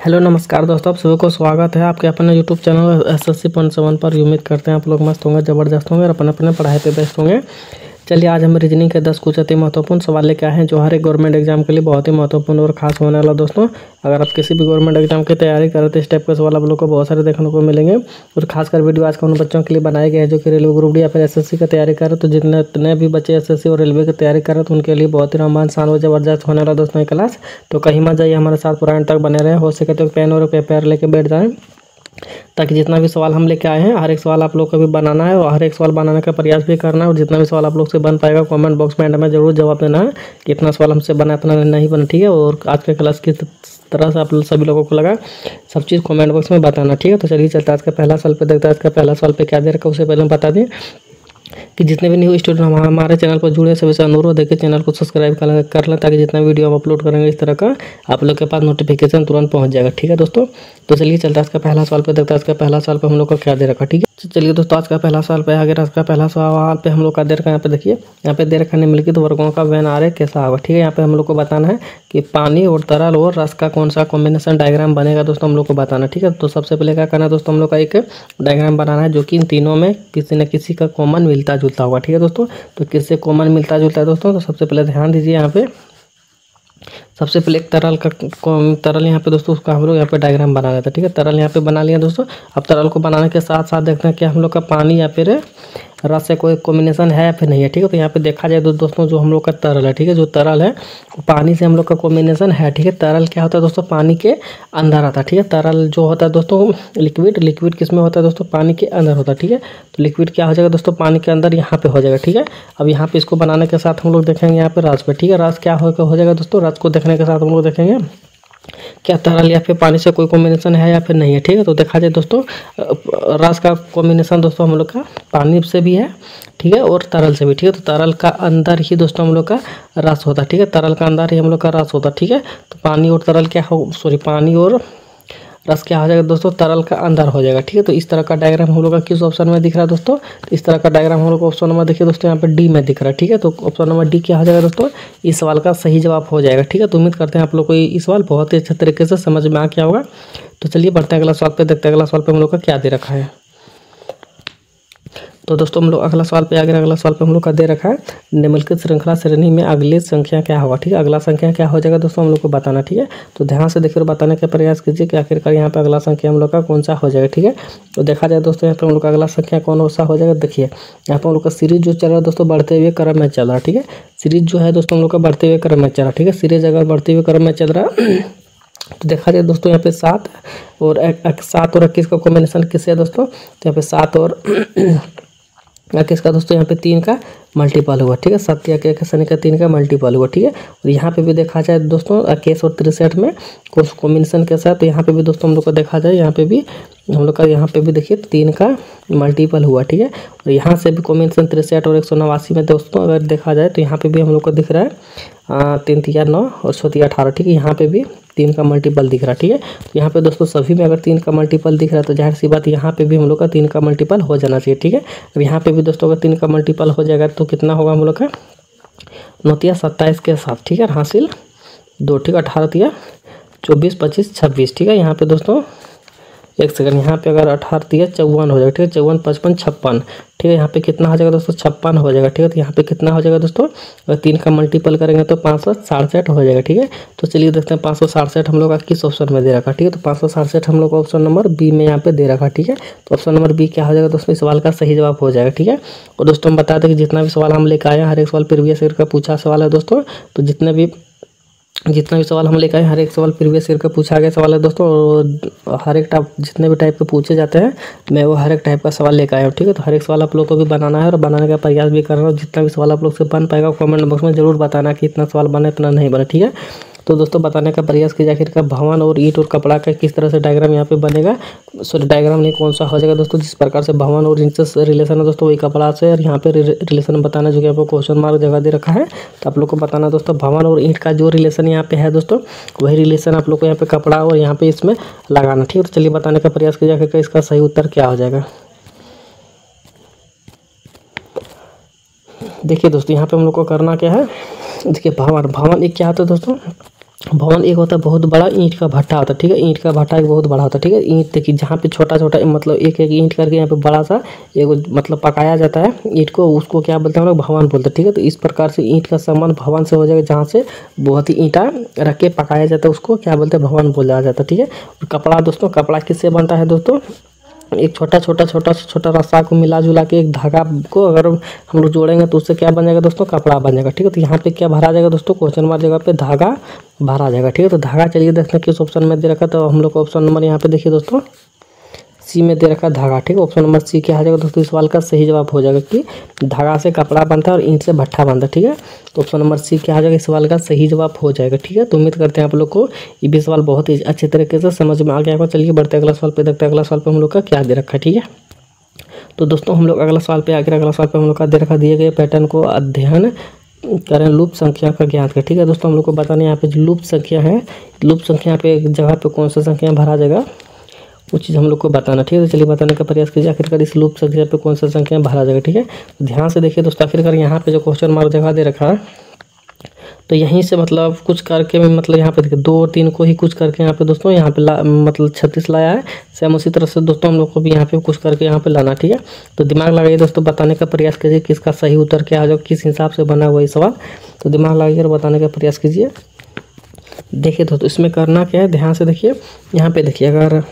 Hello नमस्कार दोस्तों, आप सभी को स्वागत है आपके अपने यूट्यूब चैनल SSC पॉइंट 7 पर। उम्मीद करते हैं आप लोग मस्त होंगे, ज़बरदस्त होंगे और अपने अपने पढ़ाई पे बेस्ट होंगे। चलिए आज हम रीजनिंग के 10 कुछ अति महत्वपूर्ण सवाल लेके आए हैं जो हर एक गवर्नमेंट एग्जाम के लिए बहुत ही महत्वपूर्ण और खास होने वाला। दोस्तों अगर आप किसी भी गवर्नमेंट एग्जाम की तैयारी कर रहे तो इस टाइप के सवाल आप लोग को बहुत सारे देखने को मिलेंगे। और खासकर वीडियो आज उन बच्चों के लिए बनाए गए हैं जो कि रेलवे ग्रुप डी या फिर SSC की तैयारी कर रहे हैं। तो जितने भी बच्चे SSC और रेलवे की तैयारी कर रहे हैं तो उनके लिए बहुत ही रोमांच शान और जबरदस्त होने वाला दोस्तों ये क्लास। तो कहीं मत जाइए, हमारे साथ पूरा एंड तक बने रहे। हो सके तो पेन और पेपर लेके बैठ जाएं ताकि जितना भी सवाल हम लेके आए हैं हर एक सवाल आप लोग को भी बनाना है और हर एक सवाल बनाने का प्रयास भी करना है। और जितना भी सवाल आप लोग से बन पाएगा कमेंट बॉक्स में एंड में जरूर जवाब देना है कि इतना सवाल हमसे बना इतना नहीं बना, ठीक है। और आज के क्लास किस तरह से आप सभी लोगों को लगा सब चीज़ कमेंट बॉक्स में बताना, ठीक है। तो चलिए चलता है आज का पहला सवाल पे देखते हैं। आज का पहला सवाल पे क्या दे रखा है उसे पहले हम बता दें कि जितने भी न्यू स्टूडेंट हमारे चैनल पर जुड़े सभी से अनुरोध है कि चैनल को सब्सक्राइब कर लें ताकि जितना वीडियो हम अपलोड करेंगे इस तरह का आप लोग के पास नोटिफिकेशन तुरंत पहुंच जाएगा, ठीक है दोस्तों। तो चलिए चलता है आज का पहला सवाल पे देखते हैं। आज का पहला सवाल पे हम लोग को क्या दे रखा, ठीक है। चलिए दोस्तों आज का पहला सवाल पे आगे आज का पहला सवाल पे हम लोग का दे रखा है। यहाँ पे देखिए, यहाँ पे दे रखा है निम्नलिखित वर्गों का वेन आरेख कैसा होगा, ठीक है। यहाँ पे हम लोग को बताना है कि पानी और तरल और रस का कौन सा कॉम्बिनेशन डायग्राम बनेगा दोस्तों हम लोग को बताना, ठीक है। तो सबसे पहले क्या करना है दोस्तों, हम लोग का एक डायग्राम बनाना है जो कि इन तीनों में किसी न किसी का कॉमन मिलता जुलता होगा, ठीक है दोस्तों। तो किससे कॉमन मिलता जुलता है दोस्तों, तो सबसे पहले ध्यान दीजिए यहाँ पे सबसे पहले एक तरल यहाँ पे दोस्तों उसका हम लोग यहाँ पे डायग्राम बना लेते हैं, ठीक है। तरल यहाँ पे बना लिया दोस्तों। अब तरल को बनाने के साथ साथ देखते हैं कि हम लोग का पानी या फिर रस से कोई कॉम्बिनेशन है या फिर नहीं है, ठीक है। तो यहाँ पे देखा जाए तो दोस्तों जो हम लोग का तरल है, ठीक है, जो तरल है वो पानी से हम लोग का कॉम्बिनेशन है, ठीक है। तरल क्या होता है दोस्तों, पानी के अंदर आता है, ठीक है। तरल जो होता है दोस्तों लिक्विड किस में होता है दोस्तों, पानी के अंदर होता है, ठीक है। तो लिक्विड क्या हो जाएगा दोस्तों, पानी के अंदर यहाँ पे हो जाएगा, ठीक है। अब यहाँ पे इसको बनाने के साथ हम लोग देखेंगे यहाँ पे रस पे, ठीक है। रस क्या हो जाएगा दोस्तों, रस को देखने के साथ हम लोग देखेंगे क्या तरल या फिर पानी से कोई कॉम्बिनेशन है या फिर नहीं है, ठीक है। तो देखा जाए दोस्तों रस का कॉम्बिनेशन दोस्तों हम लोग का पानी से भी है, ठीक है, और तरल से भी, ठीक है। तो तरल का अंदर ही दोस्तों हम लोग का रस होता है, ठीक है। तरल का अंदर ही हम लोग का रस होता है, ठीक है। तो पानी और तरल क्या हो पानी और रस क्या हो जाएगा दोस्तों, तरल का अंदर हो जाएगा, ठीक है। तो इस तरह का डायग्राम हम लोग का किस ऑप्शन में दिख रहा है दोस्तों, तो इस तरह का डायग्राम हम लोग को ऑप्शन नंबर देखिए दोस्तों यहाँ पे डी में दिख रहा है, ठीक है। तो ऑप्शन नंबर डी क्या हो जाएगा दोस्तों, इस सवाल का सही जवाब हो जाएगा, ठीक है। तो उम्मीद करते हैं आप लोग को इस सवाल बहुत ही अच्छे तरीके से समझ में आ गया होगा। तो चलिए बढ़ते हैं अगला सवाल पे, देखते हैं अगला सवाल पे हम लोग का क्या दे रखा है। तो दोस्तों हम लोग अगला सवाल पे हम लोग का दे रखा है निम्नलिखित श्रृंखला श्रेणी में अगली संख्या क्या होगा, ठीक है। अगला संख्या क्या हो जाएगा दोस्तों हम लोग को बताना, ठीक है। तो ध्यान से देखिए और बताने का प्रयास कीजिए कि आखिरकार यहाँ पे अगला संख्या हम लोग का कौन सा हो जाएगा, ठीक है। तो देखा जाए दोस्तों यहाँ पे हम लोग का अगला संख्या कौन सा हो जाएगा, देखिए यहाँ पे हम लोग का सीरीज जो चल रहा है दोस्तों बढ़ते हुए क्रम में चल रहा है, ठीक है। सीरीज जो है दोस्तों हम लोग का बढ़ते हुए क्रम में चल रहा है, ठीक है। सीरीज अगर बढ़ते हुए क्रम में चल रहा है तो देखा जाए दोस्तों यहाँ पे 7 और 21 का कॉम्बिनेशन किससे है दोस्तों, तो यहाँ पे 7 और 21 का दोस्तों यहाँ पे 3 का मल्टीपल हुआ, ठीक है। 7 या 3 का मल्टीपल हुआ, ठीक है। और यहाँ पे भी देखा जाए दोस्तों 21 और 63 में कुछ कॉम्बिनेशन के साथ, तो यहाँ पे भी दोस्तों हम लोग को देखा जाए यहाँ पे भी हम लोग का यहाँ पे भी देखिए 3 का मल्टीपल हुआ, ठीक है। और यहाँ से भी कॉम्बिनेशन 63 और 189 में दोस्तों अगर देखा जाए तो यहाँ पे भी हम लोग को दिख रहा है 3 3 9 और 6 3 18, ठीक है। यहाँ पे भी 3 का मल्टीपल दिख रहा है, ठीक है। तो यहाँ पे दोस्तों सभी में अगर 3 का मल्टीपल दिख रहा है तो जाहिर सी बात यहाँ पे भी हम लोग का 3 का मल्टीपल हो जाना चाहिए, ठीक है। अब यहाँ पे भी दोस्तों अगर 3 का मल्टीपल हो जाएगा तो कितना होगा हम लोग का 9 27 के साथ, ठीक है, हासिल 2, ठीक है। 18 24 25 26, ठीक है। यहाँ पे दोस्तों एक सेकंड, यहाँ पे अगर 18 54 हो जाएगा, ठीक है। 54 55 56, ठीक है। यहाँ पे कितना हो जाएगा दोस्तों 56 हो जाएगा, ठीक है। तो यहाँ पे कितना हो जाएगा दोस्तों, अगर 3 का मल्टीपल करेंगे तो 567 हो जाएगा, ठीक है। तो चलिए देखते हैं 567 हम लोग का किस ऑप्शन में दे रखा, ठीक है। तो 567 हम लोग का ऑप्शन नंबर बी में यहाँ पे दे रखा, ठीक है। तो ऑप्शन नंबर बी क्या हो जाएगा दोस्तों, इस सवाल का सही जवाब हो जाएगा, ठीक है। और दोस्तों हम बता दें कि जितना भी सवाल हम लेकर आए हैं हर एक सवाल प्रीवियस ईयर का पूछा सवाल है दोस्तों। तो जितना भी सवाल हम लेकर आए हर एक सवाल प्रीवियस ईयर का पूछा गया सवाल है दोस्तों। और हर एक टाइप जितने भी टाइप के पूछे जाते हैं मैं वो हर एक टाइप का सवाल लेकर आया हूँ, ठीक है। तो हर एक सवाल आप लोग को भी बनाना है और बनाने का प्रयास भी करना है। और जितना भी सवाल आप लोग से बन पाएगा कमेंट बॉक्स में जरूर बताना कि इतना सवाल बना इतना नहीं बना, ठीक है। तो दोस्तों बताने का प्रयास कीजिए आखिरकार भवन और ईंट और कपड़ा का किस तरह से डायग्राम यहाँ पे बनेगा, सॉरी डायग्राम नहीं कौन सा हो जाएगा दोस्तों। जिस प्रकार से भवन और ईंट से रिलेशन है दोस्तों वही कपड़ा से, और यहाँ पे रिलेशन बताना जो कि आपको क्वेश्चन मार्क जगह दे रखा है। तो आप लोग को बताना दोस्तों भवन और ईंट का जो रिलेशन यहाँ पे है दोस्तों वही रिलेशन आप लोग को यहाँ पे कपड़ा और यहाँ पे इसमें लगाना, ठीक है। तो चलिए बताने का प्रयास कीजिए आखिरकार इसका सही उत्तर क्या हो जाएगा। देखिए दोस्तों यहाँ पे हम लोग को करना क्या है, देखिए भवन एक क्या होता है दोस्तों, भवन एक होता है बहुत बड़ा ईंट का भट्टा होता है, ठीक है। ईंट का भट्टा एक बहुत बड़ा होता है, ठीक है। ईंट देखिए जहाँ पे छोटा छोटा मतलब एक एक ईंट करके यहाँ पे बड़ा सा एक मतलब पकाया जाता है ईंट को, उसको क्या बोलते हैं हम लोग, भवन बोलते हैं, ठीक है। तो इस प्रकार से ईंट का संबंध भवन से हो जाएगा, जहाँ से बहुत ही ईंटा रख के पकाया जाता है उसको क्या बोलते हैं, भवन बोला जाता है, ठीक है। और कपड़ा दोस्तों, कपड़ा किससे बनता है दोस्तों, एक छोटा रस्सा को मिला जुला के एक धागा को अगर हम लोग जोड़ेंगे तो उससे क्या बन जाएगा दोस्तों, कपड़ा बन जाएगा, ठीक है। तो यहाँ पे क्या भरा जाएगा दोस्तों, क्वेश्चन मार्क जगह पे धागा भरा जाएगा, ठीक है। तो धागा चलिए देखते हैं किस ऑप्शन में दे रखा, तो हम लोग को ऑप्शन नंबर यहाँ पे देखिए दोस्तों सी में दे रखा धागा, ठीक है। ऑप्शन नंबर सी क्या आ जाएगा दोस्तों, इस सवाल का सही जवाब हो जाएगा कि धागा से कपड़ा बनता है और ईंट से भट्ठा बनता है, ठीक है। तो ऑप्शन नंबर सी क्या आ जाएगा, इस सवाल का सही जवाब हो जाएगा, ठीक है। तो उम्मीद करते हैं आप लोग को ये भी सवाल बहुत ही अच्छे तरीके से समझ में आ गया होगा। चलिए बढ़ते अगला सवाल पे देखते हैं, अगला सवाल पे हम लोग का क्या दे रखा है, ठीक है। तो दोस्तों हम लोग अगला सवाल पे आगे, अगला सवाल पे हम लोग का दे रखा, दिए गए पैटर्न को अध्ययन करें लूप संख्या का ज्ञात करें, ठीक है। दोस्तों हम लोग को बताना यहाँ पे जो लूप संख्या है, लूप संख्या पे एक जगह पे कौन सा संख्या भरा जाएगा वो चीज़ हम लोग को बताना, ठीक है। तो चलिए बताने का प्रयास कीजिए आखिरकार इस लूप संख्या पे कौन सा संख्या भरा जाएगा, ठीक है। तो ध्यान से देखिए दोस्तों, आखिरकार यहाँ पे जो क्वेश्चन मार्क जगह दे रखा है तो यहीं से मतलब कुछ करके मतलब यहाँ पे देखिए 2 और 3 को ही कुछ करके यहाँ पे दोस्तों यहाँ पे मतलब 36 लाया है। सेम उसी तरह से दोस्तों हम लोग को भी यहाँ पे कुछ करके यहाँ पे लाना, ठीक है। तो दिमाग लगाइए दोस्तों, बताने का प्रयास कीजिए किसका सही उत्तर क्या आ जाए, किस हिसाब से बना हुआ ये सवाल। तो दिमाग लगाइए और बताने का प्रयास कीजिए। देखिए दोस्तों इसमें करना क्या है, ध्यान से देखिए, यहाँ पे देखिए, अगर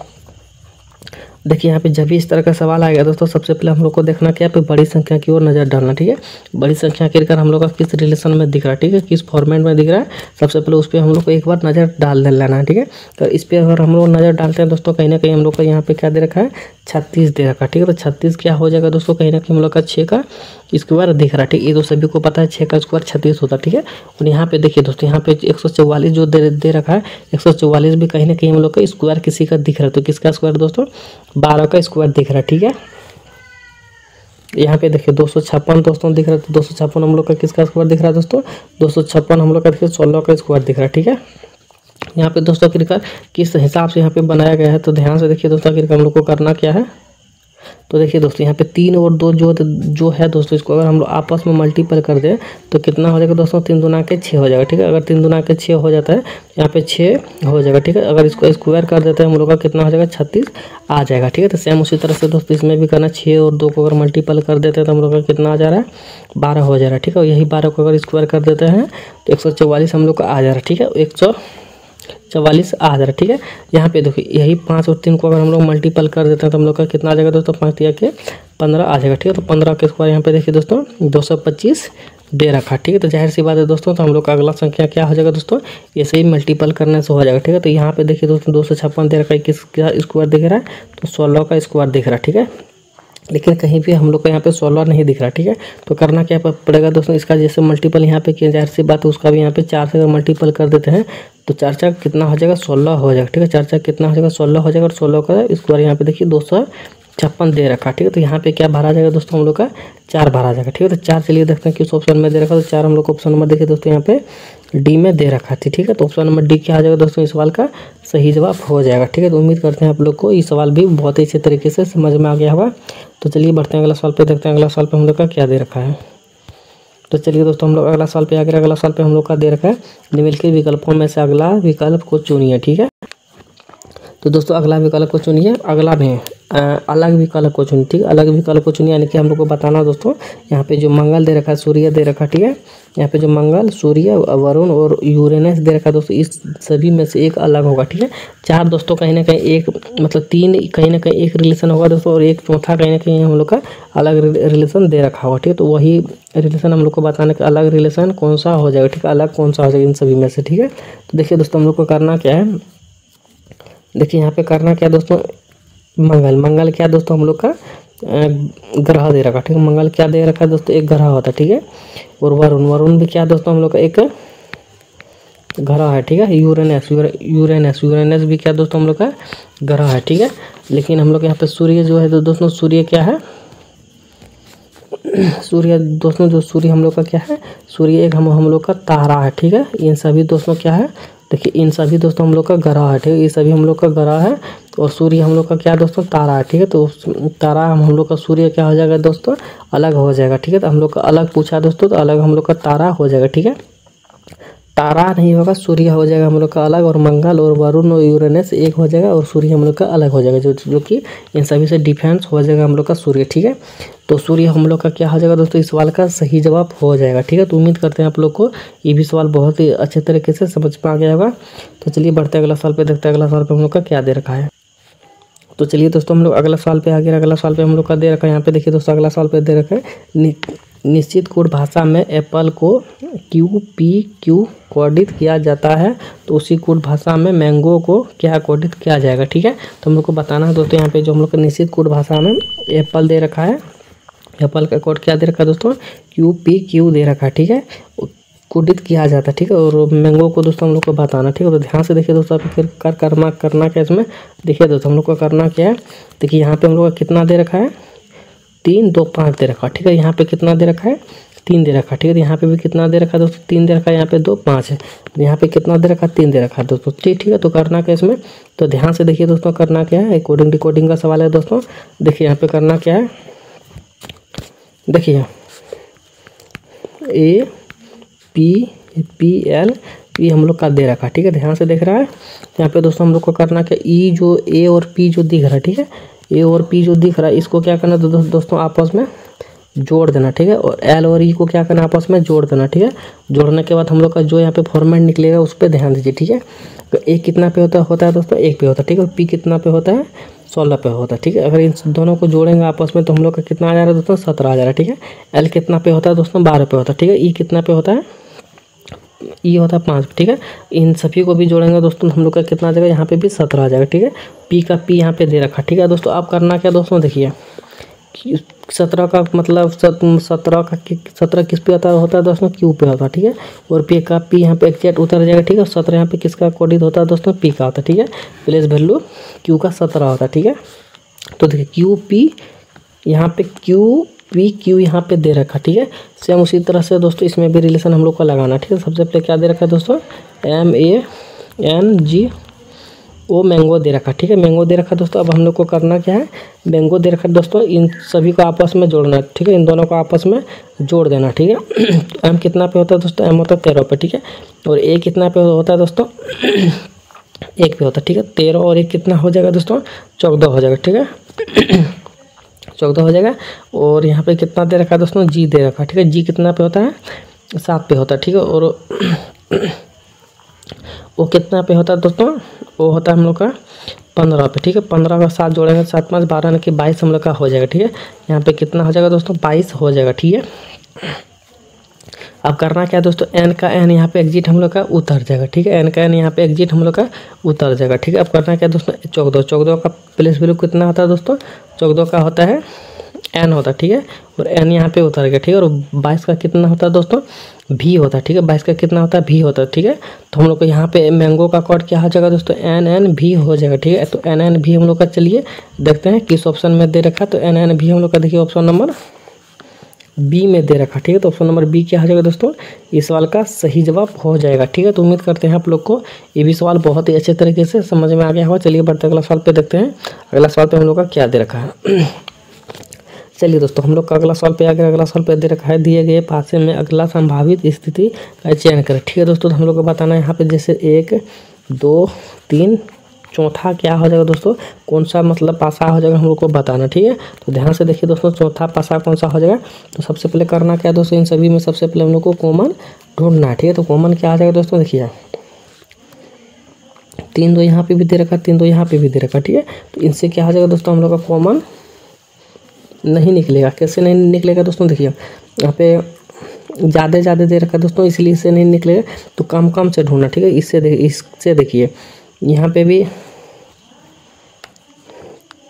देखिए यहाँ पे जब भी इस तरह का सवाल आएगा दोस्तों, सबसे पहले हम लोग को देखना क्या है, बड़ी संख्या की ओर नज़र डालना, ठीक है। बड़ी संख्या आखिरकार हम लोग का किस रिलेशन में दिख रहा है, ठीक है, किस फॉर्मेट में दिख रहा है, सबसे पहले उस पर हम लोग को एक बार नज़र डाल लेना है, ठीक है। तो इस पर अगर हम लोग नज़र डालते हैं दोस्तों, कहीं ना कहीं हम लोग का यहाँ पे क्या दे रखा है, 36 दे रखा है, ठीक है। तो 36 क्या हो जाएगा दोस्तों, कहीं ना कहीं हम लोग का 6 का स्क्वायर दिख रहा है, ठीक है। ये तो सभी को पता है 6 का स्क्वायर 36 होता है, ठीक है। और यहाँ पे देखिए दोस्तों, यहाँ पे 144 जो दे रखा है, 144 भी कहीं ना कहीं हम लोग का स्क्वायर किसी का दिख रहा है। तो किसका स्क्वायर दोस्तों, 12 का स्क्वायर दिख रहा है, ठीक है। यहाँ पे देखिए 256 दोस्तों दिख रहा है, तो 256 हम लोग का किसका स्क्वायर दिख रहा है दोस्तों, 256 हम लोग का देखिए 16 का स्क्वायर दिख रहा है, ठीक है। यहाँ पे दोस्तों आखिरकार किस हिसाब से यहाँ पे बनाया गया है, तो ध्यान से देखिए दोस्तों, आखिरकार हम लोग को करना क्या है, तो देखिए दोस्तों यहाँ पे 3 और 2 जो है दोस्तों, इसको अगर हम लोग आपस में मल्टीपल कर दें तो कितना हो जाएगा दोस्तों, 3 दूना के 6 हो जाएगा, ठीक है। अगर 3 दूना के 6 हो जाता है यहाँ पे 6 हो जाएगा, ठीक है। अगर इसको स्क्वायर कर देते हैं हम लोग का कितना हो जाएगा, 36 आ जाएगा, ठीक है। तो सेम उसी तरह से दोस्तों इसमें भी करना, 6 और 2 को अगर मल्टीपल कर देते हैं तो हम लोग का कितना आ जा रहा है, 12 हो जा रहा है, ठीक है। और यही 12 को अगर स्क्वायर कर देते हैं तो 144 हम लोग का आ जा रहा है, ठीक है। 144 आ जा रहा है, ठीक है। यहाँ पे देखिए यही 5 और 3 को अगर हम लोग मल्टीपल कर देते हैं तो हम लोग का कितना आ जाएगा दोस्तों, 5 तिया के 15 आ जाएगा, ठीक है। तो 15 के स्क्वायर यहाँ पे देखिए दोस्तों 225 दे रखा, ठीक है। तो जाहिर सी बात है दोस्तों, तो हम लोग का अगला संख्या क्या हो जाएगा दोस्तों, ऐसे ही मल्टीपल करने से हो जाएगा, ठीक है। तो यहाँ पे देखिए दोस्तों 256 दे रखा है, किसका स्क्वायर दिख रहा है, तो 16 का स्क्वायर दिख रहा है, ठीक है। लेकिन कहीं भी हम लोग को यहाँ पे 16 नहीं दिख रहा, ठीक है। तो करना क्या पड़ेगा दोस्तों, इसका जैसे मल्टीपल यहाँ पे किया, जाहिर सी बात है उसका भी यहाँ पे 4 से अगर मल्टीपल कर देते हैं तो 4 4 कितना हो जाएगा, 16 हो जाएगा, ठीक है। 4 4 कितना हो जाएगा, 16 हो जाएगा। और 16 का स्क्वायर यहाँ पे देखिए 256 दे रखा, ठीक है। तो यहाँ पे क्या भरा जाएगा दोस्तों, हम लोग का 4 भरा जाएगा, ठीक है। तो 4 चलिए देखते हैं किस ऑप्शन में दे रखा, तो 4 हम लोग को ऑप्शन नंबर देखिए दोस्तों यहाँ पे डी में दे रखा थी, ठीक है। तो ऑप्शन नंबर डी क्या आ जाएगा दोस्तों, इस सवाल का सही जवाब हो जाएगा, ठीक है। तो उम्मीद करते हैं आप लोग को ये सवाल भी बहुत ही अच्छे तरीके से समझ में आ गया होगा। तो चलिए बढ़ते हैं अगला सवाल पे, देखते हैं अगला सवाल पे हम लोग का क्या दे रखा है। तो चलिए दोस्तों हम लोग अगला सवाल पे आ गए, अगला सवाल पे हम लोग का दे रखा है, निम्नलिखित विकल्पों में से अगला विकल्प को चुनिए, ठीक है। तो दोस्तों अगला विकल्प को चुनिए, अगला भी अलग विकल्प को चुनिए, ठीक है। अलग विकल्प को चुनिए यानी कि हम लोग को बताना दोस्तों, यहाँ पे जो मंगल दे रखा है, सूर्य दे रखा, ठीक है। यहाँ पे जो मंगल, सूर्य, वरुण और यूरेनस दे रखा दोस्तों, इस सभी में से एक अलग होगा, ठीक है। 4 दोस्तों कहीं ना कहीं एक मतलब 3 कहीं ना कहीं एक रिलेशन होगा दोस्तों, और एक चौथा कहीं ना कहीं हम लोग का अलग रिलेशन दे रखा होगा, ठीक है। तो वही रिलेशन हम लोग को बताने का अलग रिलेशन कौन सा हो जाएगा, ठीक है, अलग कौन सा हो जाएगा इन सभी में से, ठीक है। तो देखिए दोस्तों हम लोग को करना क्या है, देखिए यहाँ पे करना क्या दोस्तों, मंगल क्या दोस्तों हम लोग का ग्रह दे रखा, ठीक है। मंगल क्या दे रखा है दोस्तों, एक ग्रह होता है, ठीक है। और वरुण भी क्या दोस्तों हम लोग का एक ग्रह है, ठीक है। यूरेनस भी क्या दोस्तों हम लोग का ग्रह है, ठीक है। लेकिन हम लोग यहाँ पे सूर्य जो है तो दोस्तों सूर्य क्या है, सूर्य दोस्तों जो सूर्य हम लोग का क्या है, सूर्य एक हम लोग का तारा है, ठीक है। इन सभी दोस्तों क्या है, देखिए इन सभी दोस्तों हम लोग का ग्रह है, ठीक है। ये सभी हम लोग का ग्रह है और सूर्य हम लोग का क्या दोस्तों, तारा है, ठीक है। तो तारा हम लोग का सूर्य क्या हो जाएगा दोस्तों, अलग हो जाएगा, ठीक है। तो हम लोग का अलग पूछा दोस्तों, तो अलग हम लोग का तारा हो जाएगा, ठीक है। तारा नहीं होगा, सूर्य हो जाएगा हम लोग का अलग, और मंगल और वरुण और यूरेनस एक हो जाएगा, और सूर्य हम लोग का अलग हो जाएगा, जो कि इन सभी से डिफेंस हो जाएगा हम लोग का सूर्य। ठीक है, तो सूर्य हम लोग का क्या हो जाएगा दोस्तों, इस सवाल का सही जवाब हो जाएगा। ठीक है, तो उम्मीद करते हैं आप लोग को ये भी सवाल बहुत ही अच्छे तरीके से समझ में आ गया होगा। तो चलिए बढ़ते हैं अगला सवाल पे, देखते हैं अगला सवाल पे हम लोग का क्या दे रखा है। तो चलिए दोस्तों हम लोग अगला सवाल पे आ गया। अगला सवाल पे हम लोग का दे रखा है, यहाँ पे देखिए दोस्तों अगला सवाल पे दे रखा है, निश्चित कोड भाषा में एप्पल को QPQ कोडित किया जाता है, तो उसी कोड भाषा में मैंगो को क्या कोडित किया जाएगा। ठीक है, तो हम लोग को बताना है दोस्तों, यहाँ पे जो हम लोग का निश्चित कोड भाषा में एप्पल दे रखा है, एप्पल का कोड क्या दे रखा है दोस्तों, QPQ दे रखा है। ठीक है, कोडित किया जाता है। ठीक है, और मैंगो को दोस्तों हम लोग को बताना। ठीक है, तो ध्यान से देखिए दोस्तों, आप फिर करना क्या इसमें देखिए दोस्तों, हम लोग को करना क्या है। देखिए यहाँ पे हम लोग का कितना दे रखा है, 3 2 5 दे रखा है। ठीक है, यहाँ पे कितना दे रखा है, 3 दे रखा है। ठीक है, यहाँ पे भी कितना दे रखा है दोस्तों, 3 दे रखा है, यहाँ पे 2 5 है, यहाँ पे कितना दे रखा है, 3 दे रखा है दोस्तों। ठीक है, तो करना क्या इसमें, तो ध्यान से देखिए दोस्तों, करना क्या है, कोडिंग डिकोडिंग का सवाल है दोस्तों। देखिए यहाँ पे करना क्या है, देखिए APPL ये हम लोग का दे रखा है। ठीक है, ध्यान से देख रहा है, यहाँ पे दोस्तों हम लोग को करना क्या, A और P जो दिख रहा है, ठीक है, A और P जो दिख रहा है, इसको क्या करना है दोस्तों आपस में जोड़ देना। ठीक है, और L और E को क्या करना आपस में जोड़ देना। ठीक है, जोड़ने के बाद हम लोग का जो यहाँ पे फॉर्मेट निकलेगा उस पर ध्यान दीजिए। ठीक है, तो A कितना पे होता है दोस्तों, 1 पे होता है। ठीक है, और P कितना पे होता है, 16 पे होता है। ठीक है, अगर इन दोनों को जोड़ेंगे आपस में तो हम लोग का कितना आ जा रहा है दोस्तों, 17 आ जा रहा है। ठीक है, L कितना पे होता है दोस्तों, 12 पे होता है। ठीक है, E कितना पे होता है, E होता है 5। ठीक है, इन सभी को भी जोड़ेंगे दोस्तों हम लोग का कितना आ जाएगा, यहाँ पे भी 17 आ जाएगा। ठीक है, P का P यहाँ पे दे रखा। ठीक है दोस्तों, आप करना क्या दोस्तों, देखिए 17 का मतलब 17 किस पे होता है दोस्तों, Q पे होता है। ठीक है, और P का P यहाँ पे एग्जैक्ट उतर जाएगा। ठीक है, 17 यहाँ पे किसका कोडित होता है दोस्तों, P का होता है। ठीक है, प्लेस वैल्यू Q का 17 होता है। ठीक है, तो देखिए QP यहाँ पे QPQ यहाँ पे दे रखा। ठीक है, सेम उसी तरह से दोस्तों इसमें भी रिलेशन हम लोग को लगाना। ठीक है, सबसे पहले क्या दे रखा है दोस्तों, MANGO मैंगो दे रखा। ठीक है, मैंगो दे रखा दोस्तों। अब हम लोग को करना क्या है, मैंगो दे रखा दोस्तों, इन सभी को आपस में जोड़ना है। ठीक है, इन दोनों को आपस में जोड़ देना। ठीक है, M कितना पे होता है दोस्तों, M होता है 13 पे। ठीक है, और A कितना पे होता है दोस्तों, 1 पे होता है। ठीक है, 13 और 1 कितना हो जाएगा दोस्तों, 14 हो जाएगा। ठीक है, 14 हो जाएगा, और यहाँ पे कितना दे रखा है दोस्तों, G दे रखा। ठीक है, G कितना पे होता है, 7 पे होता है। ठीक है, और वो कितना पे होता है दोस्तों, वो होता है हम लोग का 15 पे। ठीक है, 15 का 7 जोड़ेंगे, 7 5 12 यानी कि 22 हम लोग का हो जाएगा। ठीक है, यहाँ पे कितना हो जाएगा दोस्तों, 22 हो जाएगा। ठीक है, अब करना क्या है दोस्तों, N का N यहाँ पे एग्जिट हम लोग का उतर जाएगा। ठीक है, N का N यहाँ पे एग्जिट हम लोग का उतर जाएगा। ठीक है, अब करना क्या है दोस्तों, 14 का प्लेस वैल्यू कितना होता है दोस्तों, 14 का होता है N होता है। ठीक है, और N यहाँ पे उतर गया। ठीक है, और 22 का कितना होता है दोस्तों, V होता है। ठीक है, 22 का कितना होता है, V होता है। ठीक है, तो हम लोग को यहाँ पे मैंगो का कोड क्या हो जाएगा दोस्तों, NNV हो जाएगा। ठीक है, तो NNV हम लोग का चलिए देखते हैं किस ऑप्शन में दे रखा है। तो NNV हम लोग का देखिए ऑप्शन नंबर B में दे रखा। ठीक है, तो ऑप्शन नंबर B क्या हो जाएगा दोस्तों, इस सवाल का सही जवाब हो जाएगा। ठीक है, तो उम्मीद करते हैं आप लोग को ये भी सवाल बहुत ही अच्छे तरीके से समझ में आ गया होगा। चलिए बढ़ते अगला सवाल पे देखते हैं, अगला सवाल पे हम लोग का क्या दे रखा है। चलिए दोस्तों हम लोग का अगला सवाल पे आ गया। अगला सवाल पे दे रखा है, दिए गए पासे में अगला संभावित स्थिति का चयन करें। ठीक है दोस्तों, तो हम लोग को बताना है यहाँ पे जैसे 1 2 3 चौथा क्या हो जाएगा दोस्तों, कौन सा मतलब पासा हो जाएगा हम लोग को बताना। ठीक है, तो ध्यान से देखिए दोस्तों, चौथा पासा कौन सा हो जाएगा। तो सबसे पहले करना क्या है दोस्तों, इन सभी में सबसे पहले हम लोग को कॉमन ढूंढना है। ठीक है, तो कॉमन क्या आ जाएगा दोस्तों, देखिए 3 2 यहाँ पे भी दे रखा, 3 2 यहाँ पे भी दे रखा। ठीक है, तो इनसे क्या हो जाएगा दोस्तों, हम लोग का कॉमन नहीं निकलेगा। कैसे नहीं निकलेगा दोस्तों, देखिए यहाँ पे ज़्यादा दे रखा दोस्तों, इसलिए इससे नहीं निकलेगा, तो कम से ढूंढना। ठीक है, इससे देखिए यहाँ पे भी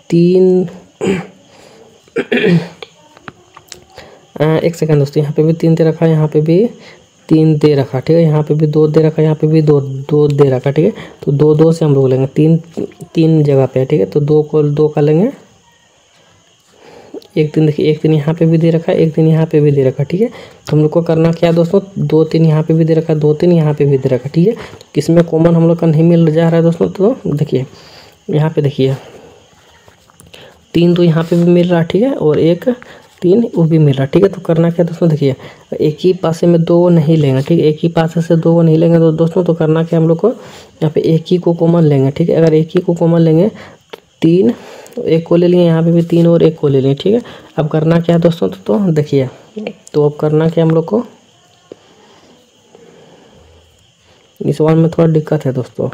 3 एक सेकंड दोस्तों, यहाँ पे भी 3 दे रखा, यहाँ पे भी 3 दे रखा। ठीक है, यहाँ पे भी 2 दे रखा, यहाँ पे भी 2 दे रखा। ठीक है, तो 2 से हम लोग लेंगे, 3 जगह पे है। ठीक है, तो 2 का लेंगे, एक 3 देखिए, एक 3 यहाँ पे भी दे रखा है, एक 3 यहाँ पे भी दे रखा। ठीक है, तो हम लोग को करना क्या है दोस्तों, 2 3 यहाँ पे भी दे रखा, 2 3 यहाँ पे भी दे रखा। ठीक है, किसमें कॉमन हम लोग का नहीं मिल जा रहा है दोस्तों, तो देखिए यहाँ पे देखिए 3 2 यहाँ पे भी मिल रहा है। ठीक है, और एक 3 वो भी मिल रहा है, ठीक है। तो करना क्या दोस्तों, देखिए एक ही पासे में 2 नहीं लेंगे, ठीक है। एक ही पासे से 2 नहीं लेंगे तो दोस्तों तो करना क्या हम लोग को यहाँ पे एक ही को कॉमन लेंगे, ठीक है। अगर एक ही को कॉमन लेंगे तो 3 एक को ले लिए, यहाँ पे भी 3 और एक को ले लिए, ठीक है। अब करना क्या है दोस्तों, तो देखिए तो अब करना क्या हम लोग को, इस सवाल में थोड़ा दिक्कत है दोस्तों।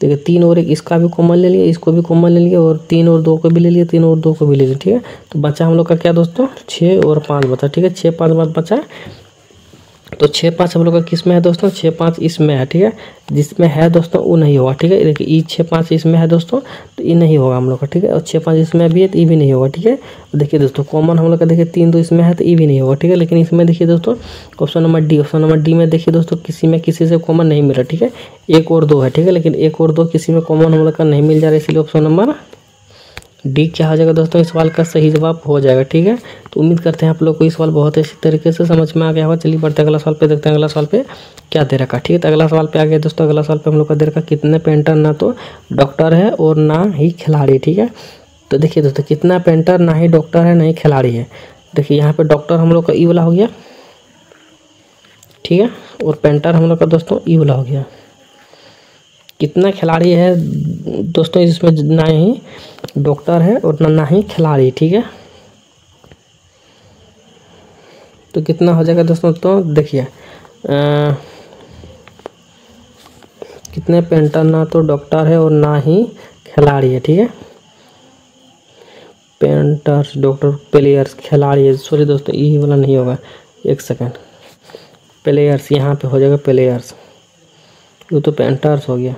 देखिए 3 और 1 इसका भी कॉमन ले लिए, इसको भी कॉमन ले लिए और 3 और 2 को भी ले लिए, 3 और 2 को भी ले लिए, ठीक है। तो बचा हम लोग का क्या दोस्तों, 6 और 5 बचा, ठीक है। 6 5 बचा, तो 6 5 हम लोग का किस में है दोस्तों, 6 5 इसमें है, ठीक है। जिसमें है दोस्तों वो नहीं होगा, ठीक है। देखिए ई 6 5 इसमें है दोस्तों, तो ये नहीं होगा हम लोग का, ठीक है। और 6 5 इसमें भी है तो ये भी नहीं होगा, ठीक है। देखिए दोस्तों कॉमन हम लोग का देखिए 3 2 इसमें है तो ये भी नहीं होगा, ठीक है। लेकिन इसमें देखिए दोस्तों option number D, option number D में देखिए दोस्तों किसी में किसी से कॉमन नहीं मिल रहा, ठीक है। 1 और 2 है, ठीक है। लेकिन 1 और 2 किसी में कॉमन हम लोग का नहीं मिल जा रहा है, इसलिए ऑप्शन नंबर डी क्या हो जाएगा दोस्तों, इस सवाल का सही जवाब हो जाएगा, ठीक है। तो उम्मीद करते हैं आप लोग को इस सवाल बहुत अच्छी तरीके से समझ में आ गया होगा। चलिए बढ़ते हैं अगला सवाल पे, देखते हैं अगला सवाल पे क्या दे रखा, ठीक है। तो अगला सवाल पे आ गया दोस्तों, अगला सवाल पे हम लोग का दे रखा कितने पेंटर ना तो डॉक्टर है और ना ही खिलाड़ी, ठीक है। तो देखिए दोस्तों कितना पेंटर ना ही डॉक्टर है ना ही खिलाड़ी है। देखिए यहाँ पे डॉक्टर हम लोग का ई वाला हो गया, ठीक है, और पेंटर हम लोग का दोस्तों ई वाला हो गया। कितना खिलाड़ी है दोस्तों, इसमें ना ही डॉक्टर है और ना ही खिलाड़ी, ठीक है। तो कितना हो जाएगा दोस्तों, तो देखिए कितने पेंटर ना तो डॉक्टर है और ना ही खिलाड़ी है, ठीक है। पेंटर्स डॉक्टर प्लेयर्स खिलाड़ी है, सॉरी दोस्तों ये वाला नहीं होगा, एक सेकंड, प्लेयर्स यहाँ पे हो जाएगा प्लेयर्स, ये तो पेंटर्स हो गया,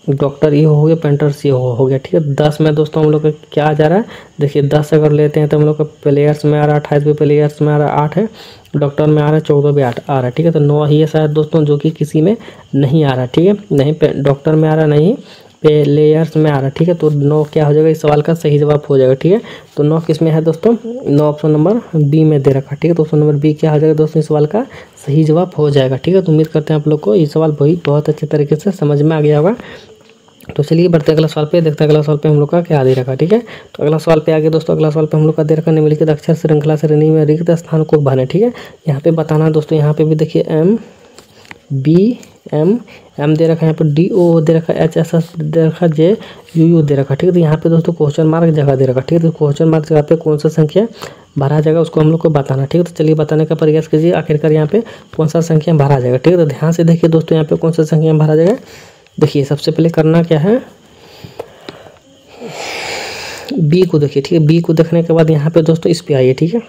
डॉक्टर ये हो गया, पेंटर्स ये हो गया, ठीक है। 10 में दोस्तों हम लोग का क्या आ जा रहा है, देखिए 10 अगर लेते हैं तो हम लोग का प्लेयर्स में आ रहा है 28 भी, प्लेयर्स में आ रहा है 8 है, डॉक्टर में आ रहा है 14 भी 8 आ रहा है, ठीक है। तो 9 ही है शायद दोस्तों जो कि किसी में नहीं आ रहा, ठीक है। नहीं डॉक्टर में आ रहा, नहीं प्लेयर्स में आ रहा, ठीक है। तो 9 क्या हो जाएगा, इस सवाल का सही जवाब हो जाएगा, ठीक है। तो 9 किस में है दोस्तों, 9 ऑप्शन नंबर बी में दे रखा, ठीक है। तो ऑप्शन नंबर बी क्या हो जाएगा दोस्तों, इस सवाल का सही जवाब हो जाएगा, ठीक है। तो उम्मीद करते हैं आप लोग को ये सवाल बहुत अच्छे तरीके से समझ में आ गया होगा। तो चलिए बढ़ते हैं अगला सवाल पे, देखते हैं अगला सवाल पे हम लोग का क्या दे रखा, ठीक है। तो अगला सवाल पे आगे दोस्तों, अगला सवाल पे हम लोग का दे रखा निम्नलिखित अक्षर श्रृंखला श्रेणी में रिक्त स्थान को भरें, ठीक है। यहाँ पे बताना है दोस्तों, यहाँ पे भी देखिए एम बी एम दे रखा है, यहाँ पे डी ओ दे रखा है, एच एस एस दे रखा, जे यू यू दे रखा, ठीक है। तो यहाँ पे दोस्तों क्वेश्चन मार्क जगह दे रखा, ठीक है। तो क्वेश्चन मार्क जगह पे कौन सा संख्या भरा जाएगा उसको हम लोग को बताना, ठीक है। तो चलिए बताने का प्रयास कीजिए आखिरकार यहाँ पे कौन सा संख्या भरा जाएगा, ठीक है। तो ध्यान से देखिए दोस्तों यहाँ पे कौन सा संख्या भरा जाएगा। देखिए सबसे पहले करना क्या है, बी को देखिए, ठीक है। बी को देखने के बाद यहाँ पे दोस्तों इस पे आइए, ठीक है।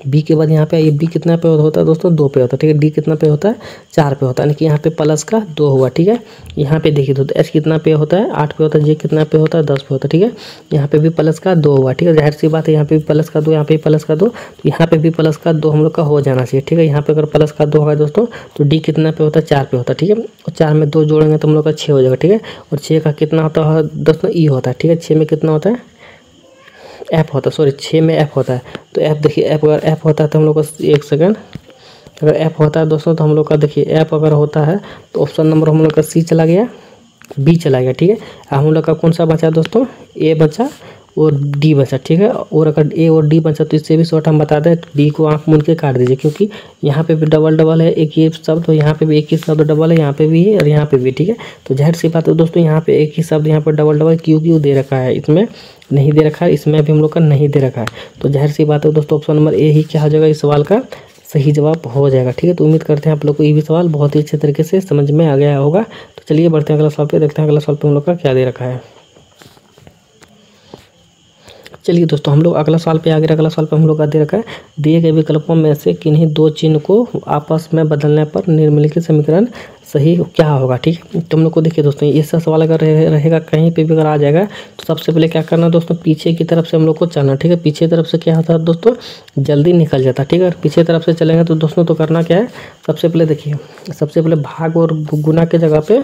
बी के बाद यहाँ पे आइए, बी कितना पे होता है दोस्तों, 2 पे होता है, ठीक है। डी कितना पे होता है, 4 पे होता है, यानी कि यहाँ पे प्लस का 2 हुआ, ठीक है। यहाँ पे देखिए दोस्तों एच कितना पे होता है, 8 पे होता है, जे कितना पे होता है, 10 पे होता है, ठीक है। यहाँ पे भी प्लस का 2 हुआ, ठीक है। जाहिर सी बात है यहाँ पे भी प्लस का 2, यहाँ पे भी प्लस का 2, तो यहाँ पे भी प्लस का 2 हम लोग का हो जाना चाहिए, ठीक है। यहाँ पे अगर प्लस का 2 होगा दोस्तों तो डी कितना पे होता है, 4 पे होता है, ठीक है। और 4 में 2 जोड़ेंगे तो हम लोग का 6 हो जाएगा, ठीक है। और 6 का कितना होता है दोस्तों, ई होता है, ठीक है। 6 में कितना होता है, एफ होता है, सॉरी 6 में एफ होता है। तो एफ देखिए, एफ अगर एफ होता है तो हम लोग का एक सेकंड, अगर एफ होता है दोस्तों तो हम लोग का देखिए एफ अगर होता है तो ऑप्शन नंबर हम लोग का सी चला गया, बी चला गया, ठीक है। हम लोग का कौन सा बचा दोस्तों, ए बचा और डी बचा, ठीक है। और अगर ए और डी बचा तो इससे भी शॉर्ट हम बता दें, डी को आंख मूंद के काट दीजिए, क्योंकि यहाँ पे भी डबल डबल है, एक ये शब्द तो यहाँ पे भी एक ही शब्द डबल है, यहाँ पे भी है और यहाँ पे भी, ठीक है। तो जाहिर सी बात है दोस्तों यहाँ पे एक ही शब्द यहाँ पर डबल डबल क्यों क्यों दे रखा है, इसमें नहीं दे रखा है, इसमें भी हम लोग का नहीं दे रखा है। तो जाहिर सी बात है दोस्तों ऑप्शन नंबर ए ही क्या हो जाएगा, इस सवाल का सही जवाब हो जाएगा, ठीक है। तो उम्मीद करते हैं आप लोग को ये भी सवाल बहुत ही अच्छे तरीके से समझ में आ गया होगा। तो चलिए बढ़ते हैं अगला सवाल पे, देखते हैं अगला सवाल पे हम लोग का क्या दे रखा है। चलिए दोस्तों हम लोग अगला सवाल पे आ गए, अगला सवाल पे हम लोग का दे रखा है, दिए गए विकल्पों में से किन्हीं 2 चिन्ह को आपस में बदलने पर निम्नलिखित समीकरण सही क्या होगा, ठीक है। तो हम लोग को देखिए दोस्तों ऐसा सवाल अगर रहेगा कहीं पे भी अगर आ जाएगा तो सबसे पहले क्या करना दोस्तों, पीछे की तरफ से हम लोग को चलना, ठीक है। पीछे तरफ से क्या होता है दोस्तों, जल्दी निकल जाता है, ठीक है। पीछे तरफ से चलेंगे तो दोस्तों तो करना क्या है, सबसे पहले देखिए, सबसे पहले भाग और गुना के जगह पे,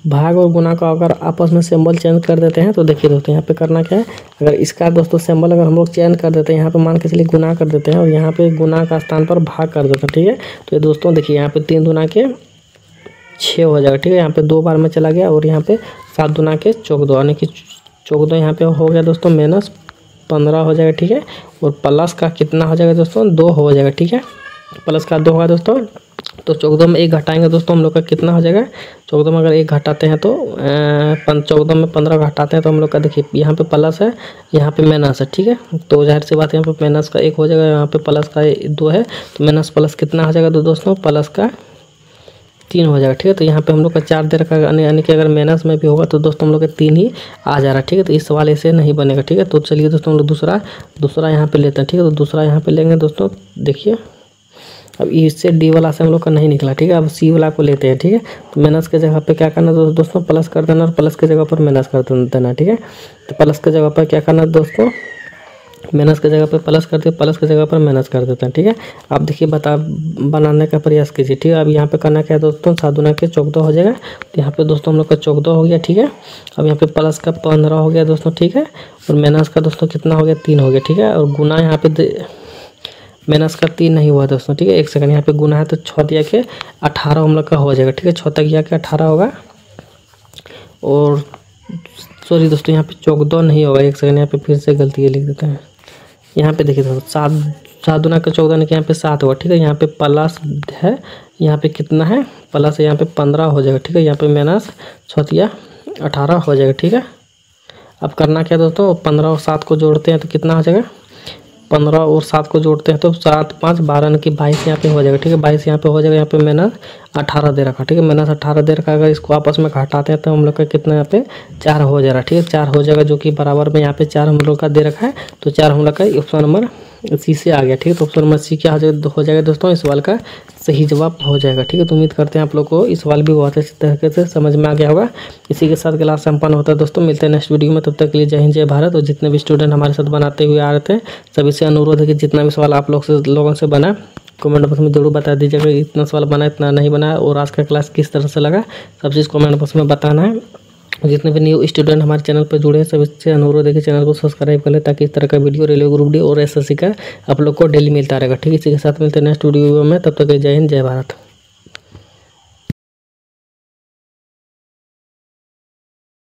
भाग और गुना का अगर आपस में सिंबल चेंज कर देते हैं तो देखिए दोस्तों यहाँ पे करना क्या है, अगर इसका दोस्तों सिंबल अगर हम लोग चेंज कर देते हैं, यहाँ पे मान के चलिए गुना कर देते हैं और यहाँ पे गुना का स्थान पर भाग कर देते हैं, ठीक है। तो ये दोस्तों देखिए यहाँ पे 3 दूना के 6 हो जाएगा, ठीक है। यहाँ पे 2 बार में चला गया और यहाँ पे 7 दूना के 14, यानी कि 14 यहाँ पे हो गया दोस्तों 15 हो जाएगा, ठीक है। और प्लस का कितना हो जाएगा दोस्तों, 2 हो जाएगा, ठीक है। प्लस का 2 होगा दोस्तों। तो 14 में 1 घटाएंगे दोस्तों, हम लोग का कितना हो जाएगा, 14 में अगर 1 घटाते हैं तो 14 में 15 घटाते हैं तो हम लोग का देखिए यहाँ पे प्लस है, यहाँ पे माइनस है, ठीक है। तो जाहिर सी बात है यहाँ पे माइनस का 1 हो जाएगा, यहाँ पे प्लस का 2 है, तो माइनस प्लस कितना हो जाएगा तो दोस्तों प्लस का 3 हो जाएगा, ठीक है। तो यहाँ पे हम लोग का 4 दे रखा है, यानी कि अगर माइनस में भी होगा तो दोस्तों हम लोग का 3 ही आ जा रहा है, ठीक है। तो इस सवाल ऐसे नहीं बनेगा, ठीक है। तो चलिए दोस्तों हम लोग दूसरा यहाँ पे लेते हैं, ठीक है। तो दूसरा यहाँ पे लेंगे दोस्तों, देखिए अब इससे डी वाला से हम लोग का नहीं निकला, ठीक है। अब सी वाला को लेते हैं, ठीक है। तो माइनस के जगह पे क्या करना दोस्तों, प्लस कर देना, और प्लस के जगह पर माइनस कर देना, ठीक है। तो प्लस के जगह पर क्या करना दोस्तों, माइनस के जगह पर प्लस करते हैं, प्लस के जगह पर माइनस कर देते हैं, ठीक है। आप देखिए बनाने का प्रयास कीजिए, ठीक है। अब यहाँ पे करना क्या है दोस्तों, 7 दूना के 14 हो जाएगा। तो यहाँ पे दोस्तों हम लोग का 14 हो गया, ठीक है। अब यहाँ पे प्लस का 15 हो गया दोस्तों, ठीक है। और माइनस का दोस्तों कितना हो गया, 3 हो गया, ठीक है। और गुना यहाँ पे माइनस का 3 नहीं हुआ दोस्तों, ठीक है। 1 सेकंड, यहाँ पे गुना है तो 6 दिया के 18 हम लोग का हो जाएगा, ठीक है। 6 तक गया के 18 होगा। और सॉरी दोस्तों, यहाँ पे 14 नहीं होगा, 1 सेकंड, यहाँ पे फिर से गलती है, लिख देते हैं। यहाँ पे देखिए दोस्तों 7 दूना का 14 ने यहाँ पे 7 होगा, ठीक है। यहाँ पे प्लस है, यहाँ पे कितना है प्लस है, यहाँ पे 15 हो जाएगा, ठीक है। यहाँ पे माइनस 6 18 हो जाएगा, ठीक है। अब करना क्या दोस्तों, 15 और 7 को जोड़ते हैं तो कितना हो जाएगा, 15 और 7 को जोड़ते हैं तो 7 5 12 की 22 यहाँ पे हो जाएगा, ठीक है। 22 यहाँ पे हो जाएगा, यहाँ पे माइनस 18 दे रखा, ठीक है। माइनस 18 दे रखा, अगर इसको आपस में घटाते हैं तो हम लोग का कितना यहाँ पे 4 हो जा रहा है, ठीक है। 4 हो जाएगा, जो कि बराबर में यहाँ पे 4 हम लोग का दे रखा है। तो 4 हम लोग का ऑप्शन नंबर सी से आ गया, ठीक है। तो ऑप्शन नंबर सी क्या हो जाएगा दोस्तों, इस सवाल का सही जवाब हो जाएगा, ठीक है। तो उम्मीद करते हैं आप लोग को इस सवाल भी बहुत अच्छी तरीके से समझ में आ गया होगा। इसी के साथ क्लास संपन्न होता है दोस्तों, मिलते हैं नेक्स्ट वीडियो में, तब तक के लिए जय हिंद जय भारत। और जितने भी स्टूडेंट हमारे साथ बनाते हुए आ रहे थे सभी से अनुरोध है कि जितना भी सवाल आप लोगों से बना कमेंट बॉक्स में जरूर बता दीजिएगा, इतना सवाल बना इतना नहीं बना, और आज का क्लास किस तरह से लगा सब चीज़ कमेंट बॉक्स में बताना है। जितने भी न्यू स्टूडेंट हमारे चैनल पर जुड़े हैं सभी से अनुरोध है कि चैनल को सब्सक्राइब कर ले, ताकि इस तरह का वीडियो रेलवे ग्रुप डी और एसएससी का आप लोग को डेली मिलता रहेगा, ठीक है। इसी के साथ मिलते हैं नेक्स्ट वीडियो में, तब तक जय हिंद जय भारत।